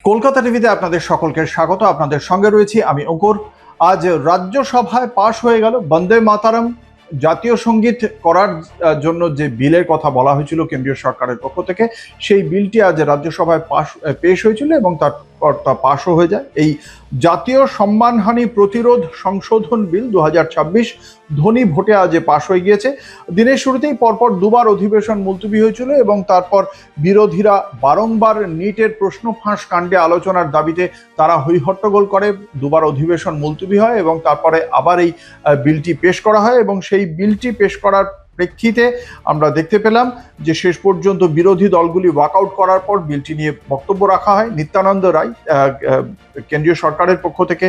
কলকাতা টিভিতে আপনাদের সকলকে স্বাগত। আপনাদের সঙ্গে রয়েছি আমি অঙ্কুর। আজ রাজ্যসভায় পাশ হয়ে গেল বন্দে মাতারম জাতীয় সঙ্গীত করার জন্য যে বিলের কথা বলা হয়েছিল কেন্দ্রীয় সরকারের পক্ষ থেকে, সেই বিলটি আজ রাজ্যসভায় পেশ হয়েছিল এবং তারপর তা পাশও হয়ে যায়। এই জাতীয় সম্মানহানি প্রতিরোধ সংশোধন বিল 2026 ধ্বনি ভোটে আজ পাশ হয়ে গিয়েছে। দিনের শুরুতেই পরপর দুবার অধিবেশন মুলতবি হয়েছিল এবং তারপর বিরোধীরা বারংবার নিটের প্রশ্ন ফাঁস কাণ্ডে আলোচনার দাবিতে তারা হইহট্টগোল করে। দুবার অধিবেশন মুলতবি হয় এবং তারপরে আবার এই বিলটি পেশ করা হয় এবং সেই বিলটি পেশ করার প্রেক্ষিতে আমরা দেখতে পেলাম যে শেষ পর্যন্ত বিরোধী দলগুলি ওয়াকআউট করার পর বিলটি নিয়ে বক্তব্য রাখা হয়। নিত্যানন্দ রায়, কেন্দ্রীয় সরকারের পক্ষ থেকে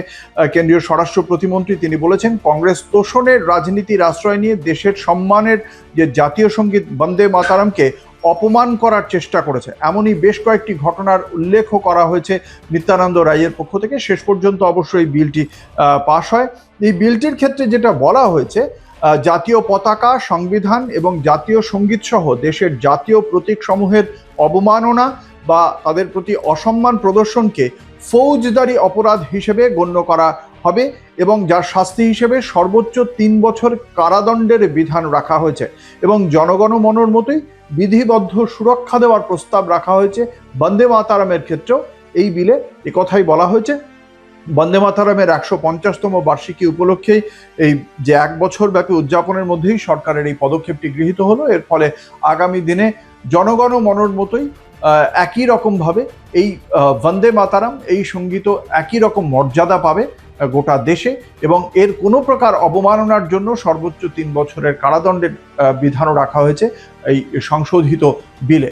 কেন্দ্রীয় স্বরাষ্ট্র প্রতিমন্ত্রী, তিনি বলেছেন কংগ্রেস তোষণের রাজনীতির আশ্রয় নিয়ে দেশের সম্মানের যে জাতীয় সঙ্গীত বন্দে মাতারমকে অপমান করার চেষ্টা করেছে। এমনই বেশ কয়েকটি ঘটনার উল্লেখও করা হয়েছে নিত্যানন্দ রায়ের পক্ষ থেকে। শেষ পর্যন্ত অবশ্যই বিলটি পাশ হয়। এই বিলটির ক্ষেত্রে যেটা বলা হয়েছে, জাতীয় পতাকা, সংবিধান এবং জাতীয় সঙ্গীত সহ দেশের জাতীয় প্রতীকসমূহের অবমাননা বা তাদের প্রতি অসম্মান প্রদর্শনকে ফৌজদারি অপরাধ হিসেবে গণ্য করা হবে এবং যার শাস্তি হিসেবে সর্বোচ্চ 3 বছর কারাদণ্ডের বিধান রাখা হয়েছে এবং জনগণমনর মতোই বিধিবদ্ধ সুরক্ষা দেওয়ার প্রস্তাব রাখা হয়েছে। বন্দে মাতারমের ক্ষেত্রেও এই বিলে একথাই বলা হয়েছে। বন্দে মাতারমের 150তম বার্ষিকী উপলক্ষেই এই যে 1 বছর ব্যাপী উদযাপনের মধ্যেই সরকারের এই পদক্ষেপটি গৃহীত হলো। এর ফলে আগামী দিনে জনগণমনর মতোই একই রকমভাবে এই বন্দে মাতারম, এই সঙ্গীত একই রকম মর্যাদা পাবে গোটা দেশে এবং এর কোনো প্রকার অবমাননার জন্য সর্বোচ্চ 3 বছরের কারাদণ্ডের বিধানও রাখা হয়েছে এই সংশোধিত বিলে।